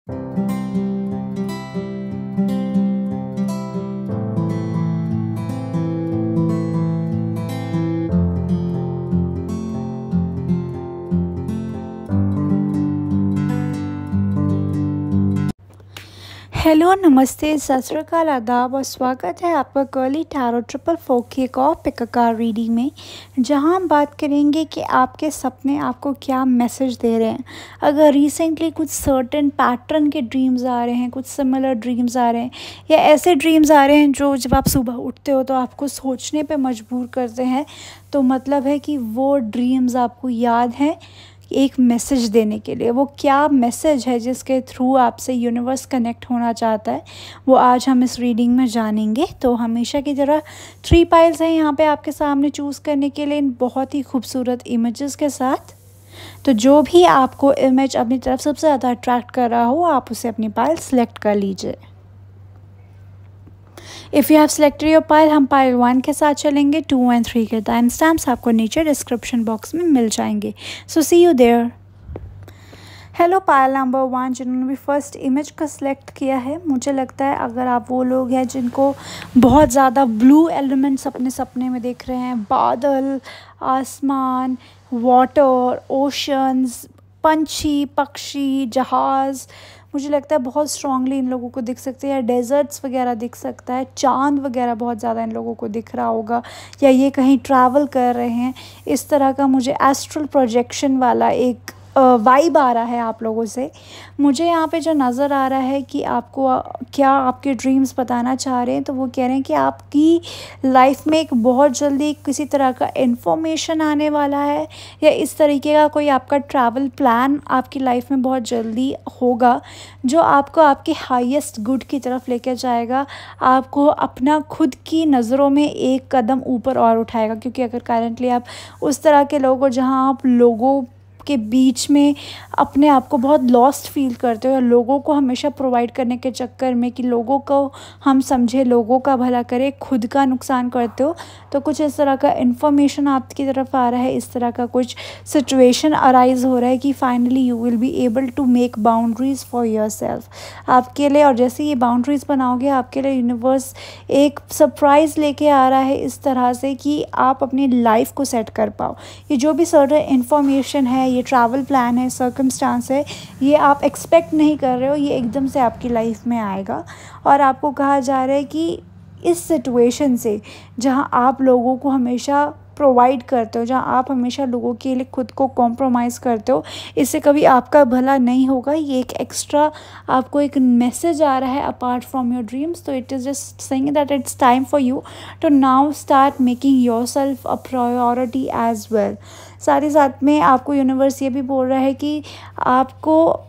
Hello, नमस्ते, सत श्री अकाल, आदाब और स्वागत है आपका कर्ली टैरो ट्रिपल फोर की एक और पिक अ कार्ड रीडिंग में, जहां हम बात करेंगे कि आपके सपने आपको क्या मैसेज दे रहे हैं। अगर रिसेंटली कुछ सर्टेन पैटर्न के ड्रीम्स आ रहे हैं, कुछ सिमिलर ड्रीम्स आ रहे हैं या ऐसे ड्रीम्स आ रहे हैं जो जब आप सुबह उठते हो तो आपको सोचने पे मजबूर करते हैं, तो मतलब है कि वो ड्रीम्स आपको याद हैं एक मैसेज देने के लिए। वो क्या मैसेज है जिसके थ्रू आपसे यूनिवर्स कनेक्ट होना चाहता है, वो आज हम इस रीडिंग में जानेंगे। तो हमेशा की तरह 3 पाइल्स हैं यहाँ पे आपके सामने चूज़ करने के लिए, इन बहुत ही खूबसूरत इमेजेस के साथ। तो जो भी आपको इमेज अपनी तरफ सबसे ज़्यादा अट्रैक्ट कर रहा हो, आप उसे अपनी पाइल सेलेक्ट कर लीजिए। If you have selected your pile, हम पाइल 1 के साथ चलेंगे। 2 एंड 3 के टाइम स्टैम्प्स आपको नीचे डिस्क्रिप्शन बॉक्स में मिल जाएंगे। So see you there. Hello pile number 1, जिन्होंने भी फर्स्ट इमेज का सिलेक्ट किया है, मुझे लगता है अगर आप वो लोग हैं जिनको बहुत ज़्यादा ब्लू एलिमेंट्स अपने सपने में देख रहे हैं, बादल, आसमान, वाटर, ओशंस, पंछी, पक्षी, जहाज़, मुझे लगता है बहुत स्ट्रांगली इन लोगों को दिख सकते हैं। डेजर्ट्स वगैरह दिख सकता है, चांद वगैरह बहुत ज़्यादा इन लोगों को दिख रहा होगा, या ये कहीं ट्रैवल कर रहे हैं। इस तरह का मुझे एस्ट्रल प्रोजेक्शन वाला एक वाइब आ रहा है आप लोगों से। मुझे यहाँ पे जो नज़र आ रहा है कि आपको क्या आपके ड्रीम्स बताना चाह रहे हैं, तो वो कह रहे हैं कि आपकी लाइफ में एक बहुत जल्दी किसी तरह का इन्फॉर्मेशन आने वाला है, या इस तरीके का कोई आपका ट्रैवल प्लान आपकी लाइफ में बहुत जल्दी होगा, जो आपको आपके हाईएस्ट गुड की तरफ लेकर जाएगा, आपको अपना खुद की नज़रों में एक कदम ऊपर और उठाएगा। क्योंकि अगर करंटली आप उस तरह के लोग हो जहाँ आप लोगों के बीच में अपने आप को बहुत लॉस्ट फील करते हो, या लोगों को हमेशा प्रोवाइड करने के चक्कर में कि लोगों को हम समझे, लोगों का भला करे, खुद का नुकसान करते हो, तो कुछ इस तरह का इन्फॉर्मेशन आपकी तरफ आ रहा है। इस तरह का कुछ सिचुएशन अराइज हो रहा है कि finally you will be able to make boundaries for yourself आपके लिए। और जैसे ये बाउंड्रीज़ बनाओगे, आपके लिए यूनिवर्स एक सरप्राइज़ लेके आ रहा है इस तरह से कि आप अपनी लाइफ को सेट कर पाओ। ये जो भी सर्टेन इन्फॉर्मेशन है, ये ट्रैवल प्लान है, सर्कमस्टांस है, ये आप एक्सपेक्ट नहीं कर रहे हो, ये एकदम से आपकी लाइफ में आएगा। और आपको कहा जा रहा है कि इस सिचुएशन से, जहां आप लोगों को हमेशा प्रोवाइड करते हो, जहां आप हमेशा लोगों के लिए खुद को कॉम्प्रोमाइज़ करते हो, इससे कभी आपका भला नहीं होगा। ये एक एक्स्ट्रा आपको एक मैसेज आ रहा है apart from your dreams. So it is just saying that it's time for you to now start making yourself a priority as well. साथ ही साथ में आपको यूनिवर्स ये भी बोल रहा है कि आपको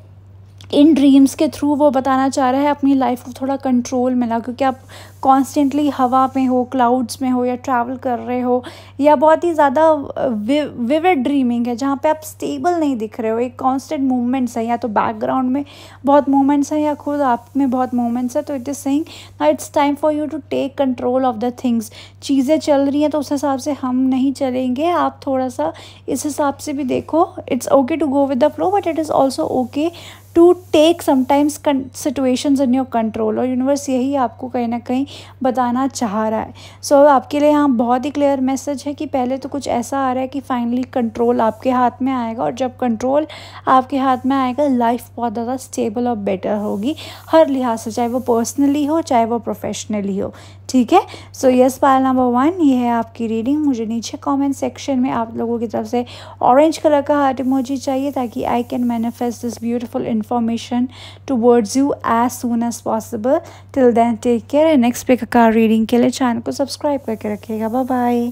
इन ड्रीम्स के थ्रू वो बताना चाह रहा है अपनी लाइफ को थोड़ा कंट्रोल में ला। क्योंकि आप कॉन्स्टेंटली हवा में हो, क्लाउड्स में हो, या ट्रैवल कर रहे हो, या बहुत ही ज़्यादा विविड ड्रीमिंग है जहाँ पे आप स्टेबल नहीं दिख रहे हो, एक कांस्टेंट मूवमेंट्स है, या तो बैकग्राउंड में बहुत मूवमेंट्स हैं या खुद आप में बहुत मूवमेंट्स है। तो it is saying now it's time for you to take control of the things. चीज़ें चल रही हैं तो उस हिसाब से हम नहीं चलेंगे, आप थोड़ा सा इस हिसाब से भी देखो। It's okay to go with the flow, but it is also okay to take sometimes situations in your control. और यूनिवर्स यही आपको कहीं ना कहीं बताना चाह रहा है। सो आपके लिए यहाँ बहुत ही क्लियर मैसेज है कि पहले तो कुछ ऐसा आ रहा है कि फाइनली कंट्रोल आपके हाथ में आएगा, और जब कंट्रोल आपके हाथ में आएगा, लाइफ बहुत ज़्यादा स्टेबल और बेटर होगी हर लिहाज से, चाहे वो पर्सनली हो चाहे वो प्रोफेशनली हो। ठीक है। सो यस पाइल नंबर 1, ये है आपकी रीडिंग। मुझे नीचे कमेंट सेक्शन में आप लोगों की तरफ से ऑरेंज कलर का हार्ट इमोजी चाहिए, ताकि I can manifest this beautiful information towards you as soon as possible. Till then take care, and next pick का रीडिंग के लिए चैनल को सब्सक्राइब करके रखिएगा। Bye bye.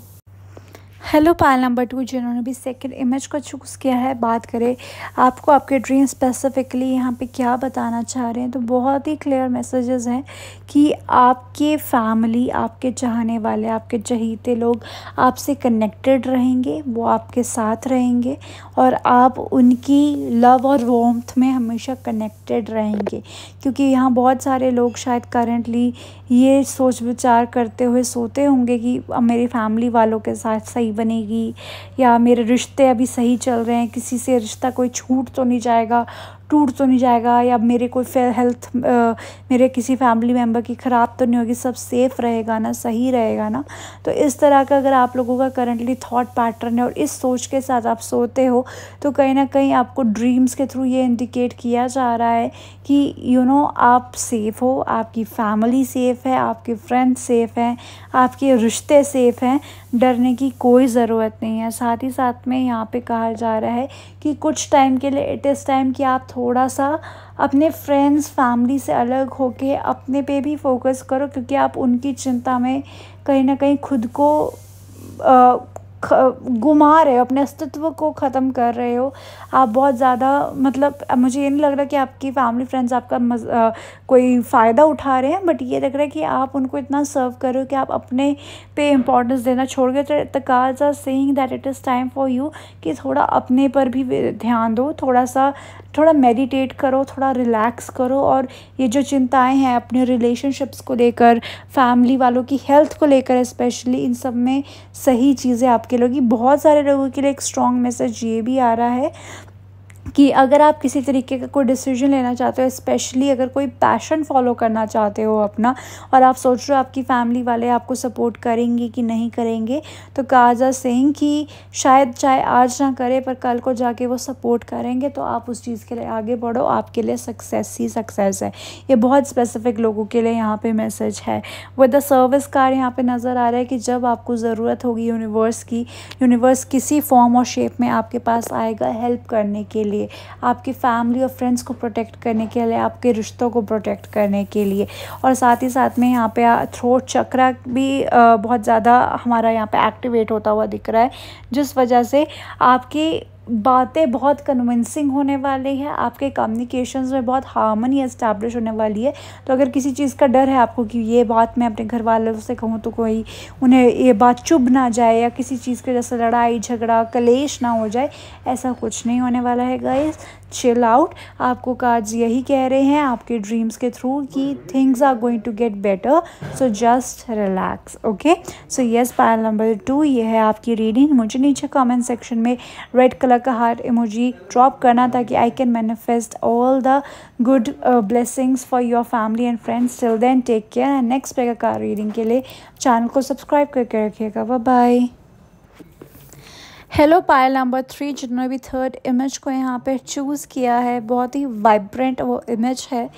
Hello pile number 2, जिन्होंने भी सेकंड इमेज को चूज़ किया है, बात करें आपको आपके ड्रीम स्पेसिफिकली यहाँ पे क्या बताना चाह रहे हैं, तो बहुत ही क्लियर मैसेजेस हैं कि आपके फैमिली, आपके चाहने वाले, आपके चहीते लोग आपसे कनेक्टेड रहेंगे, वो आपके साथ रहेंगे, और आप उनकी लव और वार्मथ में हमेशा कनेक्टेड रहेंगे। क्योंकि यहाँ बहुत सारे लोग शायद करेंटली ये सोच विचार करते हुए सोते होंगे कि अब मेरी फैमिली वालों के साथ सही बनेगी, या मेरे रिश्ते अभी सही चल रहे हैं, किसी से रिश्ता कोई छूट तो नहीं जाएगा, टूट तो नहीं जाएगा, या मेरे कोई हेल्थ मेरे किसी फैमिली मेम्बर की ख़राब तो नहीं होगी, सब सेफ़ रहेगा ना, सही रहेगा ना। तो इस तरह का अगर आप लोगों का करंटली थॉट पैटर्न है और इस सोच के साथ आप सोते हो, तो कहीं ना कहीं आपको ड्रीम्स के थ्रू ये इंडिकेट किया जा रहा है कि आप सेफ़ हो, आपकी फैमिली सेफ़ है, आपके फ्रेंड्स सेफ़ हैं, आपके रिश्ते सेफ़ हैं, डरने की कोई ज़रूरत नहीं है। साथ ही साथ में यहाँ पे कहा जा रहा है कि कुछ टाइम के लिए इट इज़ टाइम कि आप थोड़ा सा अपने फ्रेंड्स फैमिली से अलग होके अपने पे भी फोकस करो, क्योंकि आप उनकी चिंता में कहीं ना कहीं खुद को गुमा रहे हो, अपने अस्तित्व को ख़त्म कर रहे हो। आप बहुत ज़्यादा मतलब मुझे ये नहीं लग रहा कि आपकी फैमिली फ्रेंड्स आपका कोई फ़ायदा उठा रहे हैं, बट ये लग रहा है कि आप उनको इतना सर्व करो कि आप अपने पे इम्पोर्टेंस देना छोड़ गए। तो the cards are saying that it is time for you कि थोड़ा अपने पर भी ध्यान दो, थोड़ा मेडिटेट करो, थोड़ा रिलैक्स करो, और ये जो चिंताएं हैं अपने रिलेशनशिप्स को लेकर, फैमिली वालों की हेल्थ को लेकर स्पेशली, इन सब में सही चीज़ें आपके लोग। बहुत सारे लोगों के लिए एक स्ट्रॉन्ग मैसेज ये भी आ रहा है कि अगर आप किसी तरीके का कोई डिसीजन लेना चाहते हो, स्पेशली अगर कोई पैशन फॉलो करना चाहते हो अपना, और आप सोच रहे हो आपकी फैमिली वाले आपको सपोर्ट करेंगे कि नहीं करेंगे, तो कार्ड्स आर सेइंग कि शायद चाहे आज ना करे पर कल को जाके वो सपोर्ट करेंगे, तो आप उस चीज़ के लिए आगे बढ़ो, आपके लिए सक्सेस ही सक्सेस है। ये बहुत स्पेसिफिक लोगों के लिए यहाँ पे मैसेज है। विद द सर्विस कार्ड यहाँ पे नज़र आ रहा है कि जब आपको ज़रूरत होगी यूनिवर्स किसी फॉर्म और शेप में आपके पास आएगा हेल्प करने के लिए, आपकी फैमिली और फ्रेंड्स को प्रोटेक्ट करने के लिए, आपके रिश्तों को प्रोटेक्ट करने के लिए। और साथ ही साथ में यहाँ पे थ्रोट चक्रा भी बहुत ज़्यादा हमारा यहाँ पे एक्टिवेट होता हुआ दिख रहा है, जिस वजह से आपकी बातें बहुत कन्विंसिंग होने वाली है, आपके कम्युनिकेशंस में बहुत हार्मनी एस्टैब्लिश होने वाली है। तो अगर किसी चीज़ का डर है आपको कि ये बात मैं अपने घर वालों से कहूँ तो कोई उन्हें ये बात चुभ ना जाए, या किसी चीज़ के जैसे लड़ाई झगड़ा कलेश ना हो जाए, ऐसा कुछ नहीं होने वाला है गाइस। Chill out. आपको कार्ड्स यही कह रहे हैं आपके ड्रीम्स के थ्रू कि things are going to get better, so just relax. Okay, so yes, pile number 2 ये है आपकी रीडिंग। मुझे नीचे कमेंट सेक्शन में रेड कलर का हार्ट इमोजी ड्रॉप करना ताकि I can manifest all the good blessings for your family and friends. Till then take care, and next pick a card reading के लिए चैनल को सब्सक्राइब करके रखिएगा। Bye bye. Hello pile number 3, जिन्होंने भी third image को यहाँ पे चूज़ किया है, बहुत ही वाइब्रेंट वो इमेज है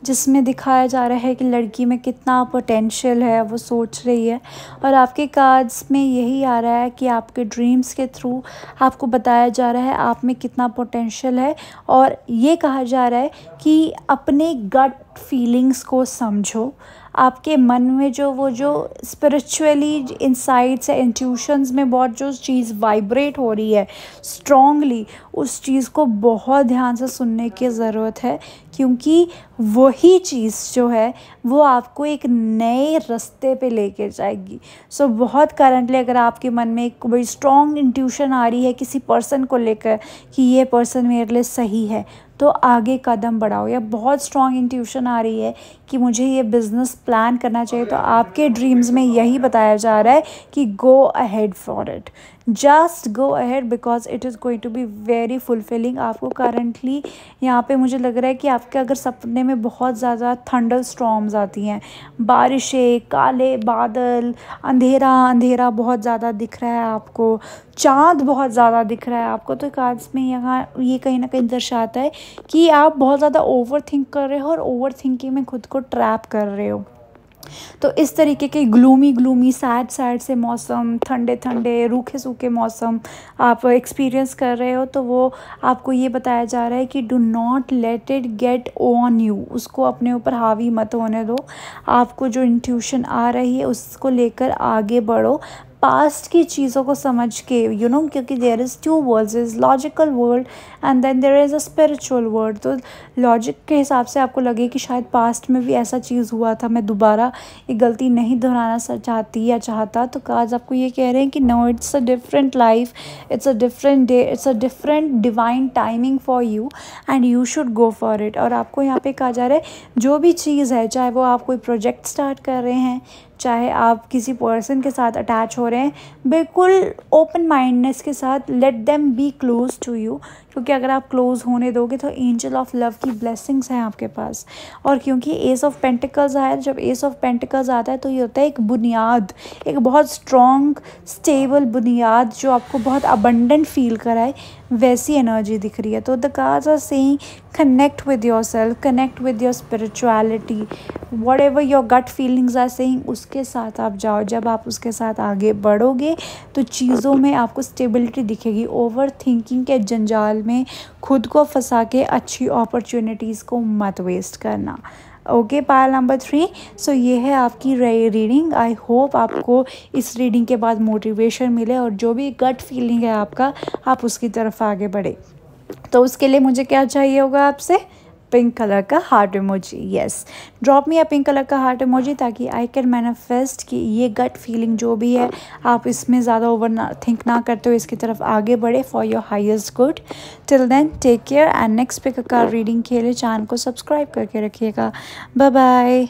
जिसमें दिखाया जा रहा है कि लड़की में कितना पोटेंशियल है, वो सोच रही है। और आपके कार्ड्स में यही आ रहा है कि आपके ड्रीम्स के थ्रू आपको बताया जा रहा है आप में कितना पोटेंशियल है, और ये कहा जा रहा है कि अपने गट फीलिंग्स को समझो। आपके मन में जो स्पिरिचुअली इनसाइट्स है, इंट्यूशंस में बहुत जो चीज़ वाइब्रेट हो रही है स्ट्रॉन्गली, उस चीज़ को बहुत ध्यान से सुनने की ज़रूरत है, क्योंकि वही चीज़ जो है वो आपको एक नए रास्ते पे लेके जाएगी। सो बहुत करंटली अगर आपके मन में एक बड़ी स्ट्रॉन्ग इंट्यूशन आ रही है किसी पर्सन को लेकर कि ये पर्सन मेरे लिए सही है, तो आगे कदम बढ़ाओ। या बहुत स्ट्रॉन्ग इंट्यूशन आ रही है कि मुझे ये बिज़नेस प्लान करना चाहिए, तो आपके ड्रीम्स में यही बताया जा रहा है कि go ahead for it, just go ahead, because it is going to be very fulfilling. आपको करंटली यहाँ पे मुझे लग रहा है कि आपके अगर सपने में बहुत ज़्यादा थंडर स्टॉर्म्स आती हैं, बारिशें, काले बादल, अंधेरा अंधेरा बहुत ज़्यादा दिख रहा है आपको, चाँद बहुत ज़्यादा दिख रहा है आपको, तो कार्ड्स में यहाँ ये कहीं ना कहीं दर्शाता है कि आप बहुत ज़्यादा ओवर थिंक कर रहे हो और ओवर थिंकिंग में खुद को ट्रैप कर रहे हो। तो इस तरीके के ग्लूमी सैड से मौसम, ठंडे रूखे सूखे मौसम आप एक्सपीरियंस कर रहे हो, तो वो आपको ये बताया जा रहा है कि do not let it get on you, उसको अपने ऊपर हावी मत होने दो। आपको जो इंट्यूशन आ रही है उसको लेकर आगे बढ़ो, पास्ट की चीज़ों को समझ के क्योंकि there is two worlds, is logical world and then there is a spiritual world. तो लॉजिक के हिसाब से आपको लगे कि शायद पास्ट में भी ऐसा चीज़ हुआ था, मैं दोबारा ये गलती नहीं दोहराना चाहती या चाहता, तो आज आपको ये कह रहे हैं कि no, it's a different life, it's a different day, it's a different divine timing for you and you should go for it. और आपको यहाँ पे कहा जा रहा है जो भी चीज़ है, चाहे वो आप कोई प्रोजेक्ट स्टार्ट कर रहे हैं, चाहे आप किसी पर्सन के साथ अटैच हो हो रहे हैं, बिल्कुल ओपन माइंडनेस के साथ let them be close to you, क्योंकि अगर आप क्लोज होने दोगे तो एंजल ऑफ लव की ब्लेसिंग्स हैं आपके पास। और क्योंकि एस ऑफ पेंटिकल्स आया, जब एस ऑफ पेंटिकल्स आता है तो ये होता है एक बुनियाद, एक बहुत स्ट्रॉन्ग स्टेबल बुनियाद जो आपको बहुत अबंडेंट फील कराए, वैसी एनर्जी दिख रही है। तो the cards are saying connect with yourself, connect with your spirituality, whatever your gut feelings are saying उसके साथ आप जाओ। जब आप उसके साथ आगे बढ़ोगे तो चीज़ों में आपको स्टेबिलिटी दिखेगी। ओवर थिंकिंग के जंजाल में खुद को फंसा के अच्छी अपॉर्चुनिटीज़ को मत वेस्ट करना। ओके पायल नंबर 3। सो ये है आपकी रीडिंग। आई होप आपको इस रीडिंग के बाद मोटिवेशन मिले और जो भी गट फीलिंग है आपका, आप उसकी तरफ आगे बढ़े। तो उसके लिए मुझे क्या चाहिए होगा आपसे? पिंक कलर का heart emoji. Yes, drop me a pink colour का हार्ट इमोजी, ताकि आई कैन मैनिफेस्ट कि ये गट फीलिंग जो भी है आप इसमें ज़्यादा ओवर थिंक ना करते हो, इसकी तरफ आगे बढ़े for your highest good. Till then take care and next pick a card reading के लिए चैनल को सब्सक्राइब करके रखिएगा। Bye bye.